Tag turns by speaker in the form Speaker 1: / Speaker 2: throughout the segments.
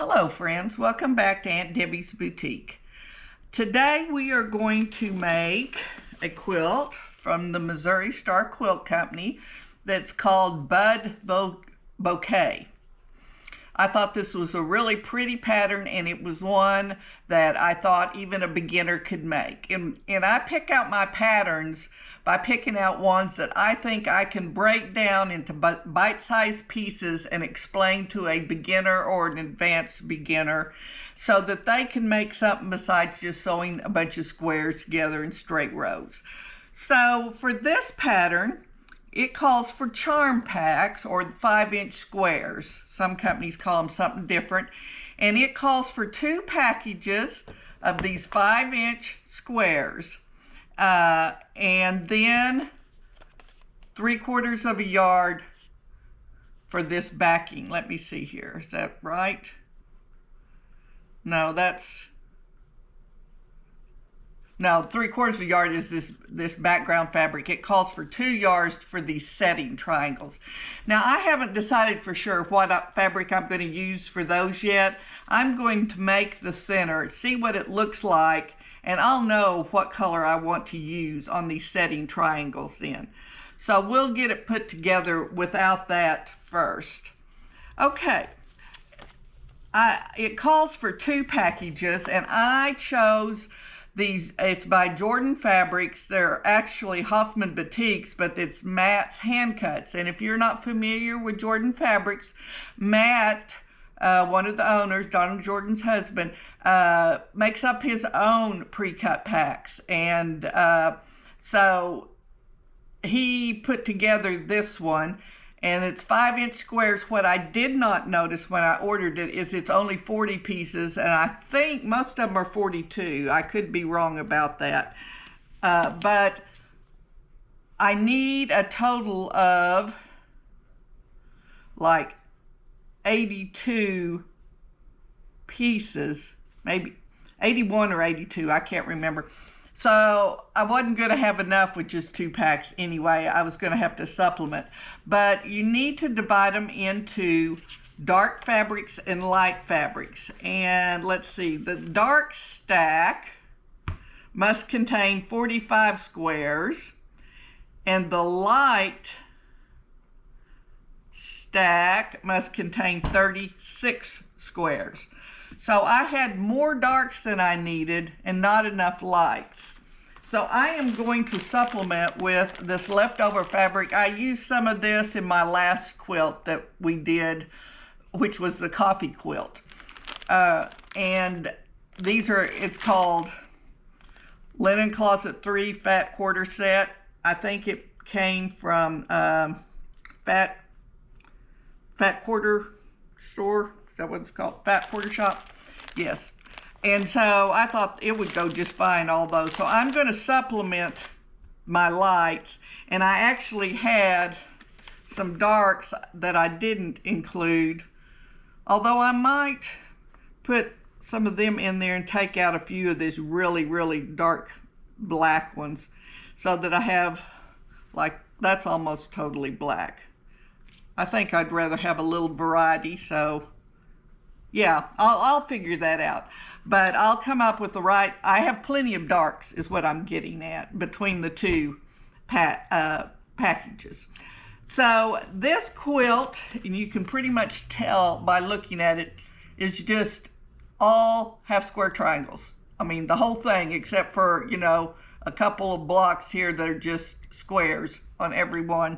Speaker 1: Hello friends, welcome back to Aunt Debbie's Boutique. Today we are going to make a quilt from the Missouri Star Quilt Company that's called Bud Bouquet. I thought this was a really pretty pattern, and it was one that I thought even a beginner could make. And I pick out my patterns by picking out ones that I think I can break down into bite-sized pieces and explain to a beginner or an advanced beginner so that they can make something besides just sewing a bunch of squares together in straight rows. So for this pattern, it calls for charm packs or 5-inch squares. Some companies call them something different. And it calls for 2 packages of these 5-inch squares. And then 3/4 of a yard for this backing. Let me see here. Is that right? No, that's... No, 3/4 of a yard is this background fabric. It calls for 2 yards for these setting triangles. Now, I haven't decided for sure what fabric I'm going to use for those yet. I'm going to make the center, see what it looks like, and I'll know what color I want to use on these setting triangles then. So we'll get it put together without that first. Okay. It calls for 2 packages, and I chose these. It's by Jordan Fabrics. They're actually Hoffman Boutiques, but it's Matt's hand cuts. And if you're not familiar with Jordan Fabrics, Matt, one of the owners, Donald Jordan's husband, makes up his own pre-cut packs. And so he put together this one, and it's 5-inch squares. What I did not notice when I ordered it is it's only 40 pieces, and I think most of them are 42. I could be wrong about that. But I need a total of like 82 pieces, maybe 81 or 82, I can't remember. So I wasn't going to have enough with just 2 packs anyway. I was going to have to supplement. But you need to divide them into dark fabrics and light fabrics. And let's see, the dark stack must contain 45 squares, and the light stack must contain 36 squares. So I had more darks than I needed and not enough lights. So I am going to supplement with this leftover fabric. I used some of this in my last quilt that we did, which was the coffee quilt. And these are, it's called Linen Closet 3 Fat Quarter Set. I think it came from Fat Quarter Store. Is that what it's called? Fat Quarter Shop? Yes. And so I thought it would go just fine, all those. So I'm going to supplement my lights. And I actually had some darks that I didn't include. Although I might put some of them in there and take out a few of these really, really dark black ones. So that I have, like, that's almost totally black. I think I'd rather have a little variety, so yeah, I'll figure that out. But I'll come up with the right, I have plenty of darks is what I'm getting at between the 2 packages. So this quilt, and you can pretty much tell by looking at it, is just all half square triangles. I mean, the whole thing, except for, you know, a couple of blocks here that are just squares on every one.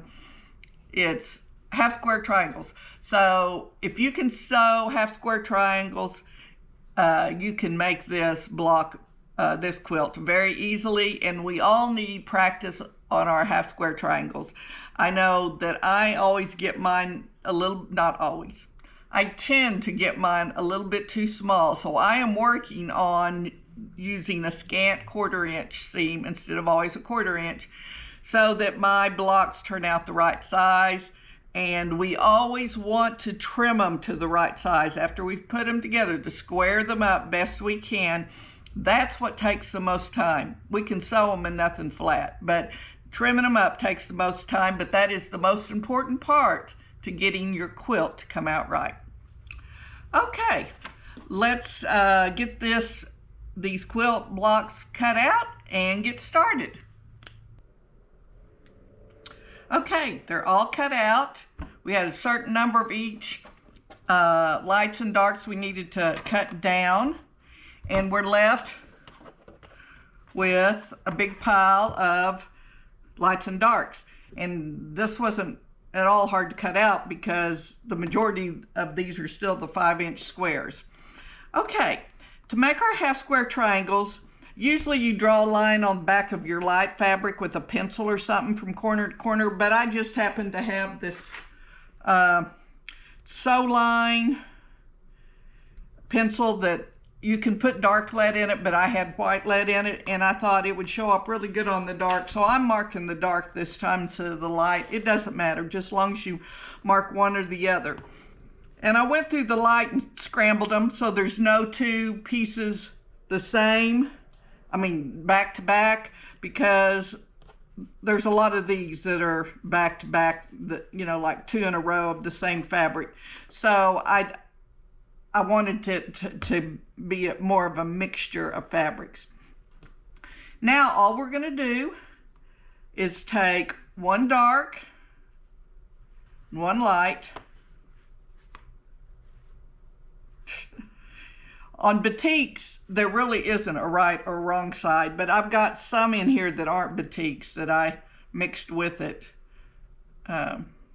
Speaker 1: It's half square triangles. So if you can sew half square triangles, you can make this block, this quilt very easily, and we all need practice on our half square triangles. I know that I always get mine a little, not always, I tend to get mine a little bit too small, so I am working on using a scant 1/4 inch seam instead of always a 1/4 inch, so that my blocks turn out the right size. And we always want to trim them to the right size after we put them together, to square them up best we can. That's what takes the most time. We can sew them and nothing flat, but trimming them up takes the most time, but that is the most important part to getting your quilt to come out right. Okay, let's get these quilt blocks cut out and get started. Okay, they're all cut out. We had a certain number of each lights and darks we needed to cut down, and we're left with a big pile of lights and darks. And this wasn't at all hard to cut out because the majority of these are still the 5-inch squares. Okay, to make our half square triangles, usually you draw a line on the back of your light fabric with a pencil or something from corner to corner, but I just happen to have this sew line pencil that you can put dark lead in it, but I had white lead in it, and I thought it would show up really good on the dark. So I'm marking the dark this time instead of the light. It doesn't matter, just as long as you mark one or the other. And I went through the light and scrambled them so there's no two pieces the same, back to back, because there's a lot of these that are back to back, that, like two in a row of the same fabric. So I wanted to be more of a mixture of fabrics. Now all we're going to do is take one dark and one light. On batiks, there really isn't a right or wrong side, but I've got some in here that aren't batiks that I mixed with it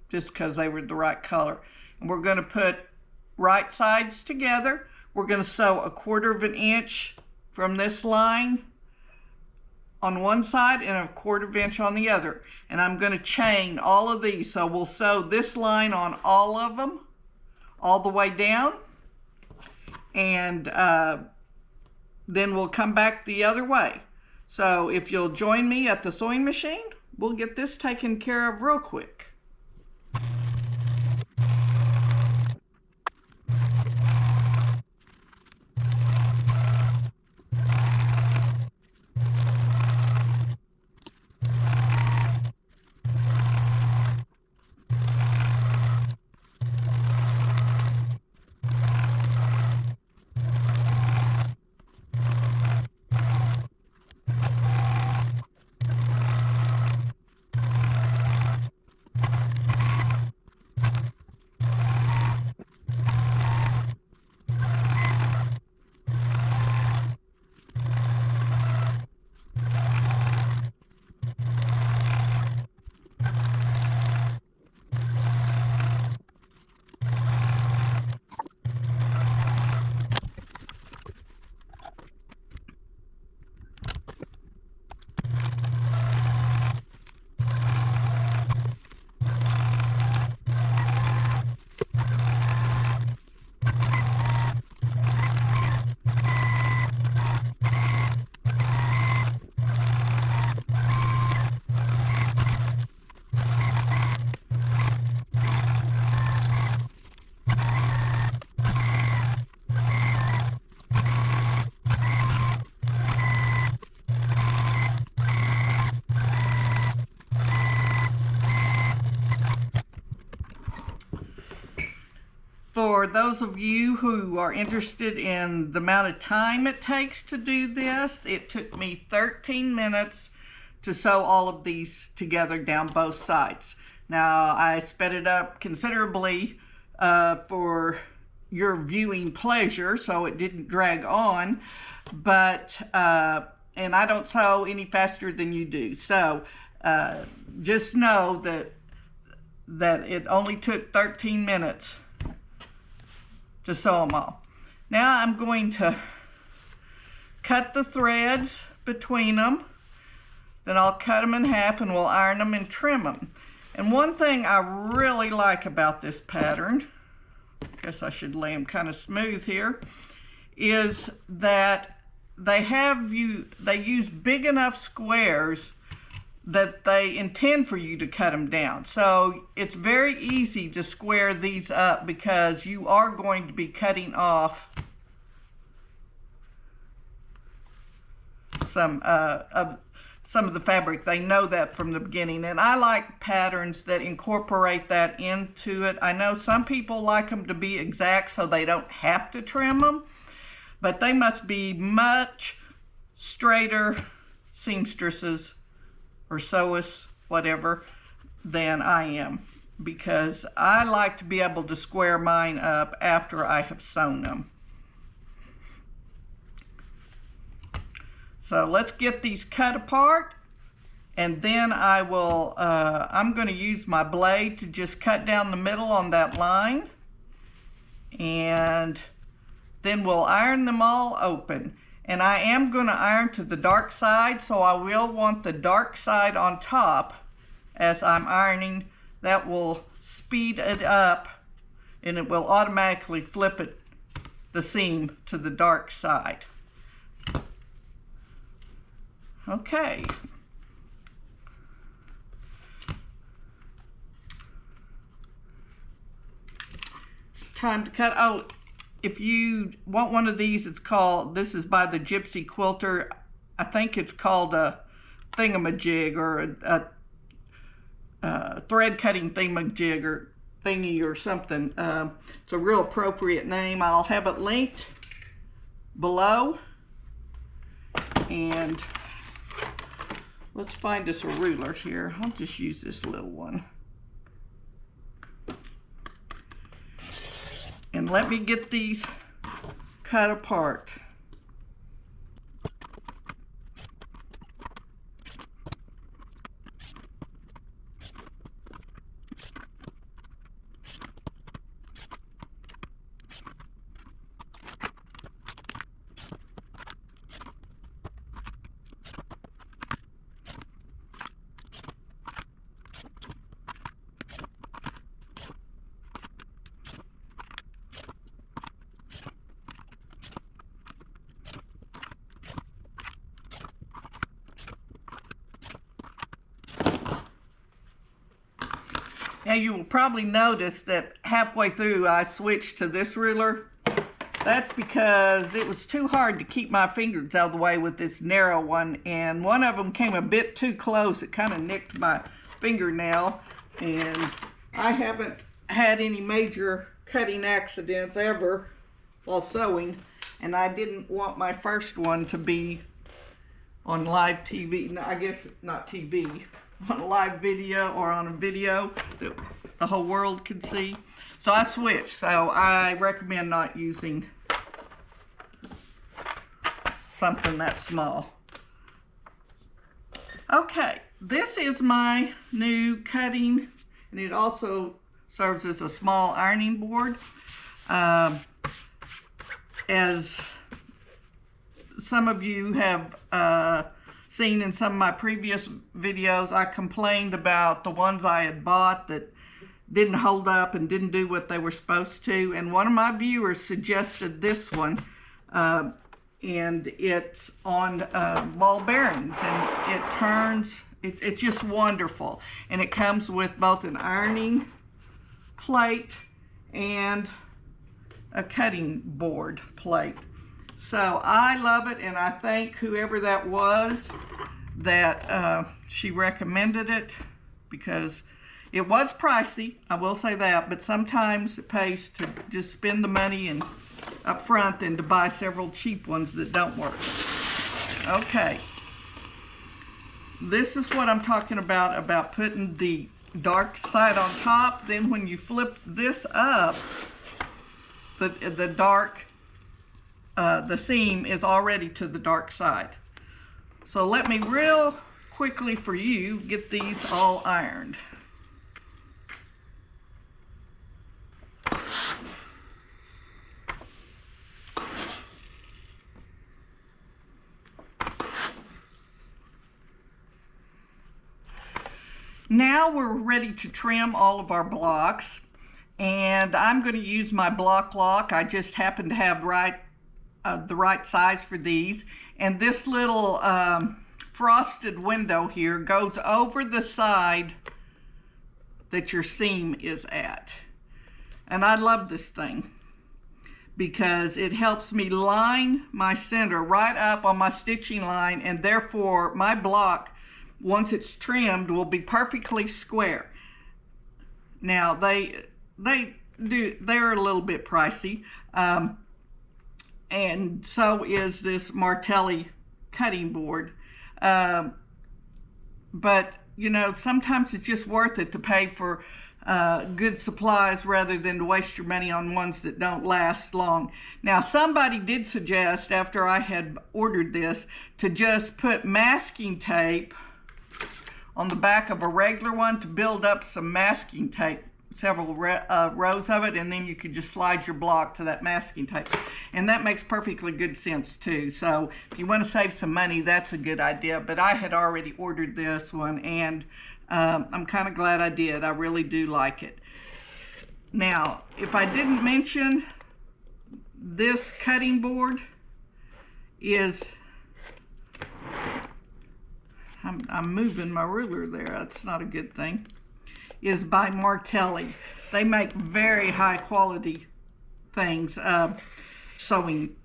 Speaker 1: just because they were the right color. And we're going to put right sides together. We're going to sew 1/4 of an inch from this line on one side and 1/4 inch on the other. And I'm going to chain all of these. So we'll sew this line on all of them, all the way down. And then we'll come back the other way. So if you'll join me at the sewing machine, we'll get this taken care of real quick. For those of you who are interested in the amount of time it takes to do this, it took me 13 minutes to sew all of these together down both sides. Now, I sped it up considerably for your viewing pleasure, so it didn't drag on, but, and I don't sew any faster than you do. So just know that it only took 13 minutes to sew them all. Now I'm going to cut the threads between them. Then I'll cut them in half and we'll iron them and trim them. And one thing I really like about this pattern, I guess I should lay them kind of smooth here, is that they use big enough squares that they intend for you to cut them down. So it's very easy to square these up because you are going to be cutting off some of the fabric. They know that from the beginning, and I like patterns that incorporate that into it. I know some people like them to be exact so they don't have to trim them, but they must be much straighter seamstresses or sewists, whatever, than I am, because I like to be able to square mine up after I have sewn them. So let's get these cut apart, and then I will, I'm going to use my blade to just cut down the middle on that line, and then we'll iron them all open. And I am going to iron to the dark side, so I will want the dark side on top as I'm ironing. That will speed it up, and it will automatically flip it, the seam, to the dark side. Okay. It's time to cut. Oh, if you want one of these, it's called, this is by the Gypsy Quilter. I think it's called a thingamajig, or a thread cutting thingamajig or thingy or something. It's a real appropriate name. I'll have it linked below. And let's find us a ruler here. I'll just use this little one. And let me get these cut apart. Now you will probably notice that halfway through I switched to this ruler. That's because it was too hard to keep my fingers out of the way with this narrow one, and one of them came a bit too close. It kind of nicked my fingernail, and I haven't had any major cutting accidents ever while sewing, and I didn't want my first one to be on live TV. No, I guess not TV. On a live video, or on a video that the whole world can see. So I switched. So I recommend not using something that small. Okay, this is my new cutting, and it also serves as a small ironing board. As some of you have seen in some of my previous videos, I complained about the ones I had bought that didn't hold up and didn't do what they were supposed to, and one of my viewers suggested this one, and it's on ball bearings, and it turns, it's just wonderful, and it comes with both an ironing plate and a cutting board plate. So I love it, and I thank whoever that was that she recommended it, because it was pricey, I will say that, but sometimes it pays to just spend the money and up front than to buy several cheap ones that don't work. Okay, this is what I'm talking about putting the dark side on top. Then when you flip this up, the dark, the seam is already to the dark side. So let me real quickly for you get these all ironed. Now we're ready to trim all of our blocks, and I'm going to use my block lock. I just happen to have the right size for these, and this little frosted window here goes over the side that your seam is at. And I love this thing because it helps me line my center right up on my stitching line, and therefore my block, once it's trimmed, will be perfectly square. Now they're a little bit pricey. and so is this Martelli cutting board. But you know, sometimes it's just worth it to pay for good supplies rather than to waste your money on ones that don't last long. Now, somebody did suggest, after I had ordered this, to just put masking tape on the back of a regular one to build up some masking tape, several rows of it, and then you could just slide your block to that masking tape. And that makes perfectly good sense too. So if you want to save some money, that's a good idea. But I had already ordered this one, and I'm kind of glad I did. I really do like it. Now, if I didn't mention, this cutting board is, I'm moving my ruler there. That's not a good thing. Is by Martelli. They make very high quality things, sewing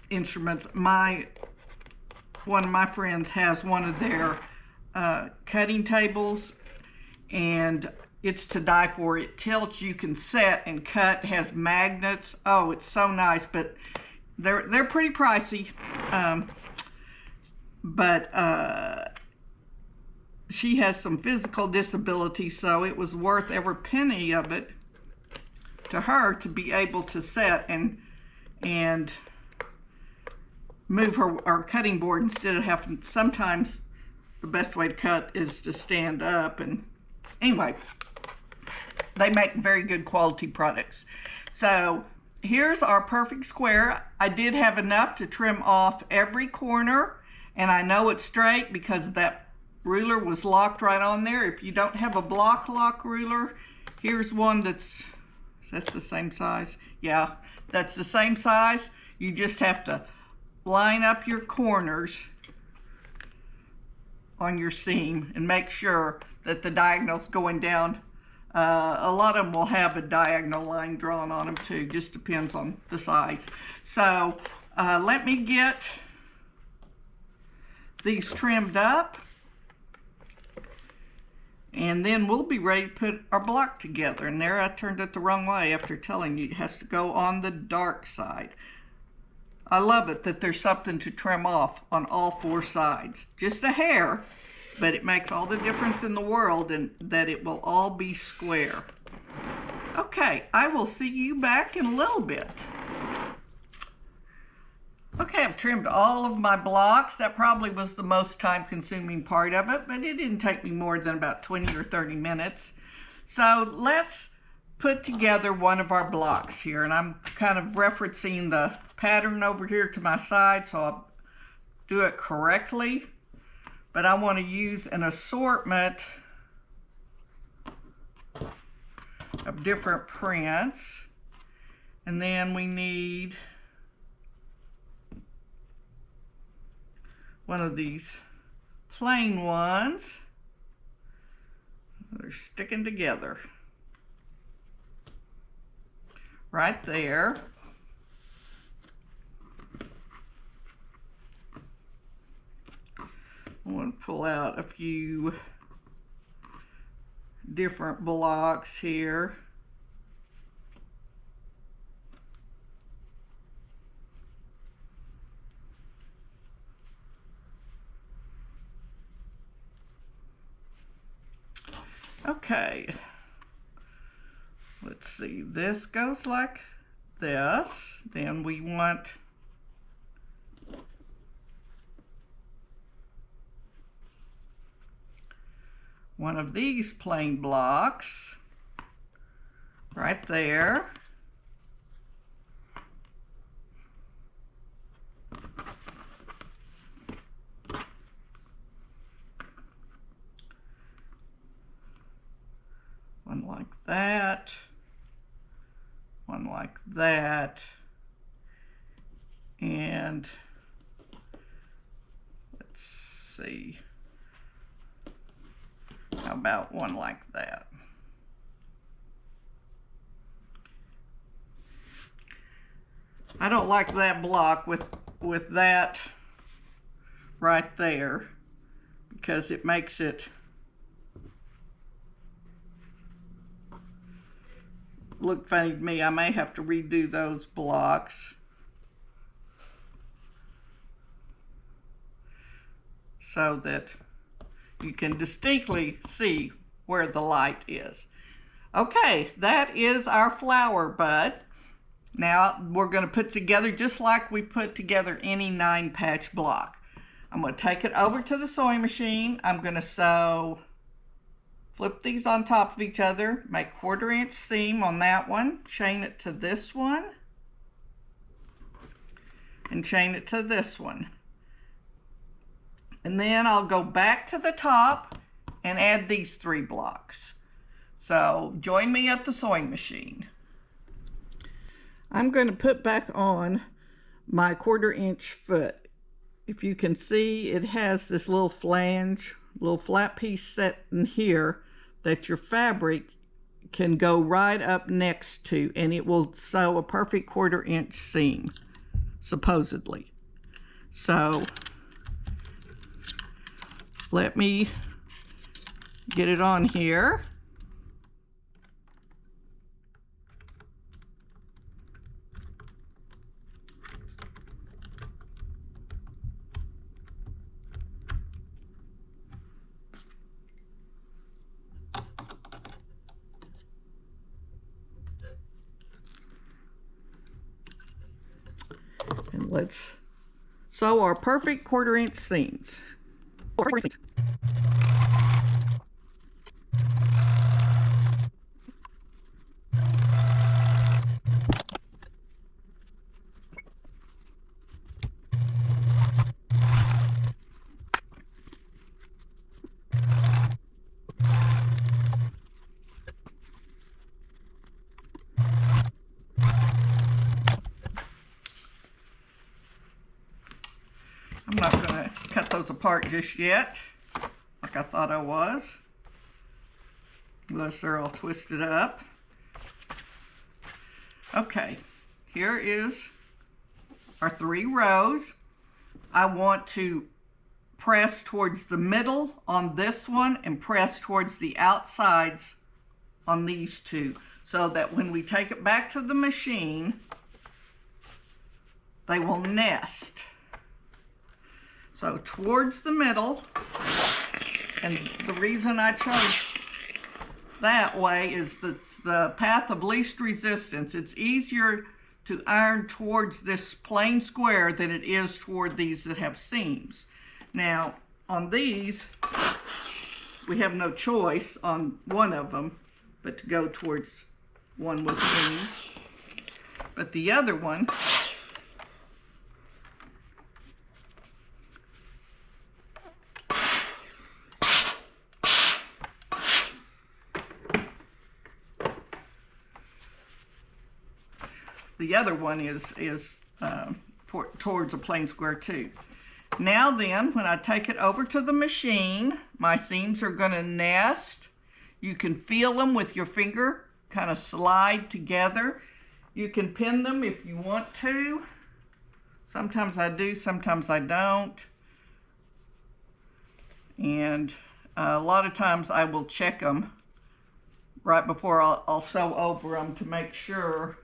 Speaker 1: instruments. One of my friends has one of their cutting tables, and it's to die for. It tilts, you can set and cut, has magnets. Oh, it's so nice, but they're pretty pricey. She has some physical disability, so it was worth every penny of it to her to be able to set and move her cutting board instead of having, sometimes the best way to cut is to stand up. And anyway, they make very good quality products. So here's our perfect square. I did have enough to trim off every corner, and I know it's straight because that ruler was locked right on there. If you don't have a block lock ruler, here's one that's the same size. Yeah, that's the same size. You just have to line up your corners on your seam and make sure that the diagonal's going down. A lot of them will have a diagonal line drawn on them too, just depends on the size. So let me get these trimmed up, and then we'll be ready to put our block together. And there, I turned it the wrong way after telling you it has to go on the dark side. I love it that there's something to trim off on all four sides. Just a hair, but it makes all the difference in the world, and that it will all be square. Okay, I will see you back in a little bit. Okay, I've trimmed all of my blocks. That probably was the most time-consuming part of it, but it didn't take me more than about 20 or 30 minutes. So let's put together one of our blocks here, and I'm kind of referencing the pattern over here to my side, so I'll do it correctly. But I want to use an assortment of different prints, and then we need one of these plain ones. They're sticking together right there. I want to pull out a few different blocks here. Okay, let's see, this goes like this. Then we want one of these plain blocks right there. One like that, one like that, and let's see, how about one like that? I don't like that block with that right there because it makes it look funny to me. I may have to redo those blocks. so that you can distinctly see where the light is. Okay, that is our flower bud. Now we're going to put together just like we put together any 9-patch block. I'm going to take it over to the sewing machine. I'm going to sew, flip these on top of each other, make 1/4 inch seam on that one, chain it to this one, and chain it to this one. And then I'll go back to the top and add these 3 blocks. So join me at the sewing machine. I'm going to put back on my 1/4 inch foot. If you can see, it has this little flange, little flat piece set in here that your fabric can go right up next to, and it will sew a perfect 1/4 inch seam, supposedly. So let me get it on here. And let's sew our perfect 1/4 inch seams. I'm not going to cut those apart just yet, like I thought I was, unless they're all twisted up. Okay, here is our 3 rows. I want to press towards the middle on this one and press towards the outsides on these 2, so that when we take it back to the machine, they will nest. So towards the middle, and the reason I chose that way is that's the path of least resistance. It's easier to iron towards this plain square than it is toward these that have seams. Now on these, we have no choice on one of them but to go towards one with seams. But the other one, is towards a plain square too. Now then, when I take it over to the machine, my seams are going to nest. You can feel them with your finger, kind of slide together. You can pin them if you want to. Sometimes I do, sometimes I don't. And a lot of times I will check them right before I'll sew over them to make sure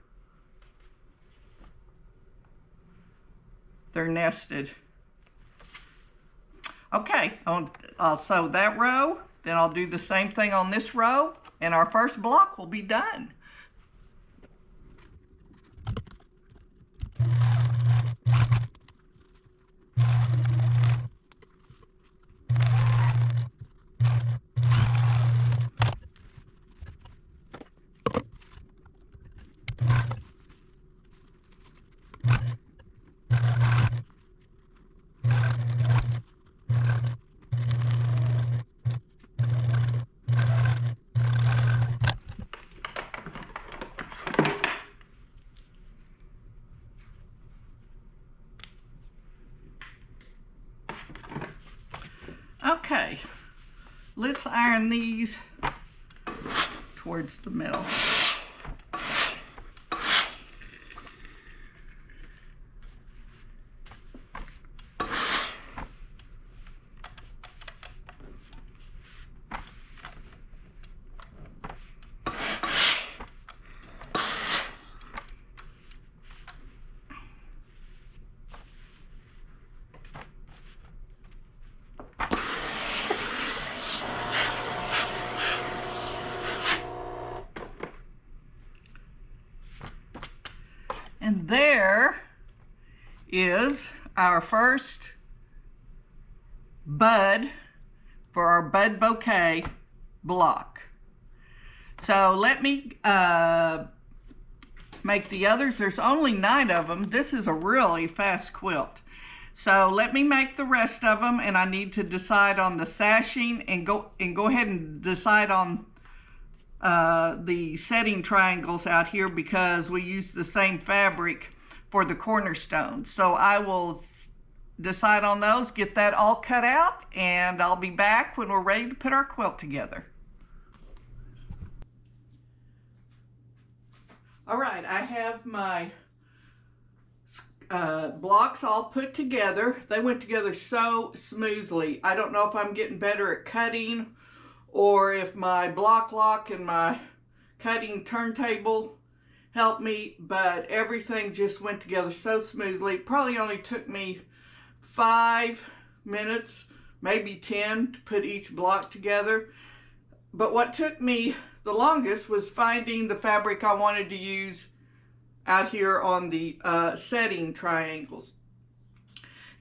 Speaker 1: they're nested. Okay, I'll sew that row, then I'll do the same thing on this row, and our first block will be done. Okay, let's iron these towards the middle. And there is our first bud for our bud bouquet block. So let me make the others. There's only 9 of them. This is a really fast quilt. So let me make the rest of them, and I need to decide on the sashing and go ahead and decide on the setting triangles out here, because we use the same fabric for the cornerstones. So I will decide on those, get that all cut out, and I'll be back when we're ready to put our quilt together. All right, I have my blocks all put together. They went together so smoothly. I don't know if I'm getting better at cutting or if my block lock and my cutting turntable helped me, but everything just went together so smoothly. It probably only took me 5 minutes, maybe 10, to put each block together. But what took me the longest was finding the fabric I wanted to use out here on the setting triangles.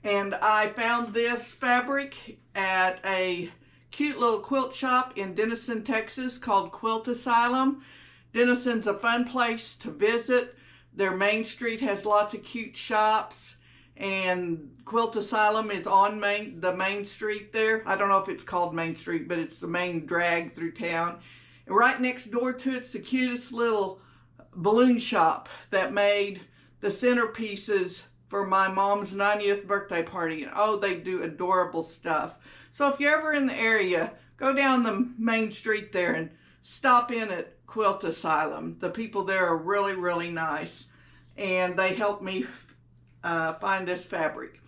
Speaker 1: And I found this fabric at a cute little quilt shop in Denison, Texas called Quilt Asylum. Denison's a fun place to visit. Their main street has lots of cute shops, and Quilt Asylum is on the main street there. I don't know if it's called Main Street, but it's the main drag through town. And right next door to it's the cutest little balloon shop that made the centerpieces for my mom's 90th birthday party. And oh, they do adorable stuff. So if you're ever in the area, go down the main street there and stop in at Quilt Asylum. The people there are really, really nice, and they helped me find this fabric.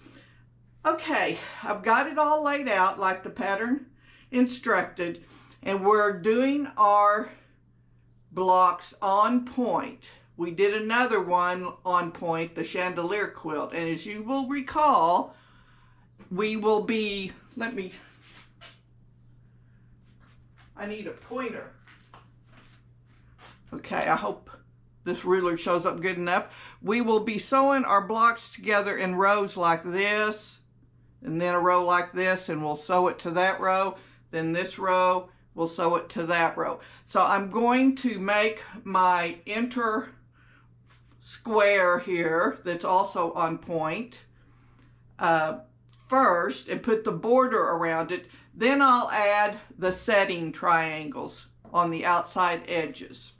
Speaker 1: Okay, I've got it all laid out like the pattern instructed, and we're doing our blocks on point. We did another one on point, the chandelier quilt, and as you will recall, we will be, I need a pointer. Okay, I hope this ruler shows up good enough. We will be sewing our blocks together in rows like this, and then a row like this, and we'll sew it to that row. Then this row, we'll sew it to that row. So I'm going to make my inner square here that's also on point first, and put the border around it. Then I'll add the setting triangles on the outside edges.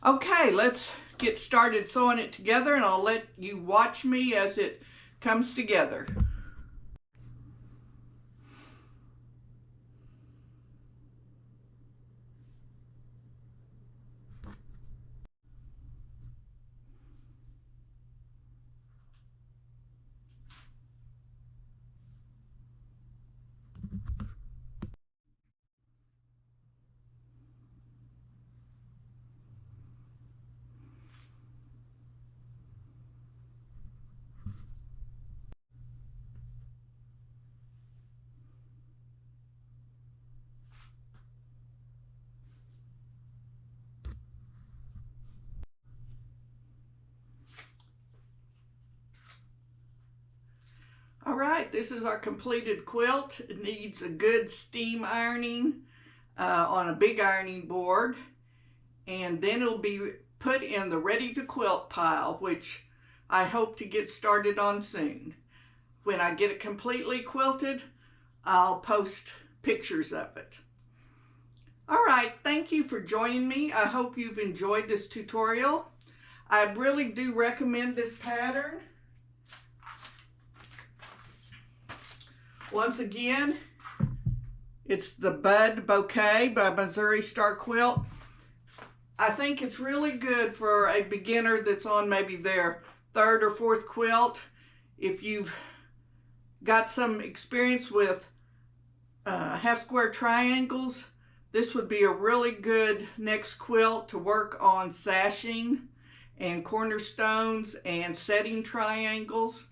Speaker 1: Okay, let's get started sewing it together, and I'll let you watch me as it comes together. All right, this is our completed quilt. It needs a good steam ironing on a big ironing board, and then it'll be put in the ready to quilt pile, which I hope to get started on soon. When I get it completely quilted, I'll post pictures of it. All right, thank you for joining me. I hope you've enjoyed this tutorial. I really do recommend this pattern. Once again, it's the Bud Bouquet by Missouri Star Quilt. I think it's really good for a beginner that's on maybe their 3rd or 4th quilt. If you've got some experience with half square triangles, this would be a really good next quilt to work on sashing and cornerstones and setting triangles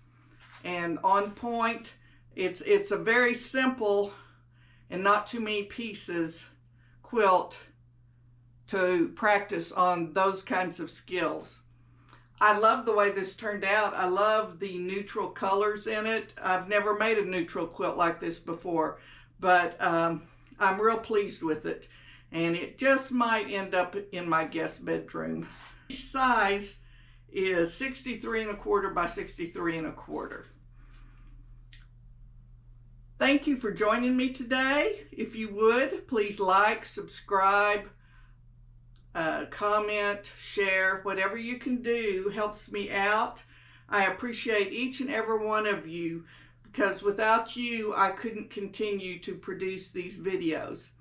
Speaker 1: and on point. It's a very simple and not too many pieces quilt to practice on those kinds of skills. I love the way this turned out. I love the neutral colors in it. I've never made a neutral quilt like this before, but I'm real pleased with it. And it just might end up in my guest bedroom. The size is 63 1/4 by 63 1/4. Thank you for joining me today. If you would, please like, subscribe, comment, share, whatever you can do helps me out. I appreciate each and every one of you, because without you, I couldn't continue to produce these videos.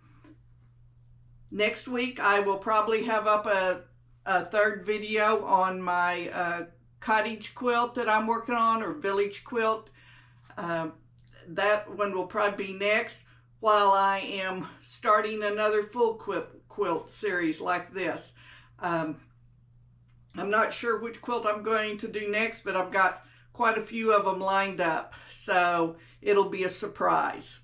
Speaker 1: Next week, I will probably have up a third video on my cottage quilt that I'm working on, or village quilt. That one will probably be next, while I am starting another full quilt series like this. I'm not sure which quilt I'm going to do next, but I've got quite a few of them lined up, so it'll be a surprise.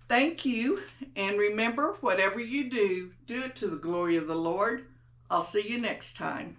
Speaker 1: Thank you, and remember, whatever you do, do it to the glory of the Lord. I'll see you next time.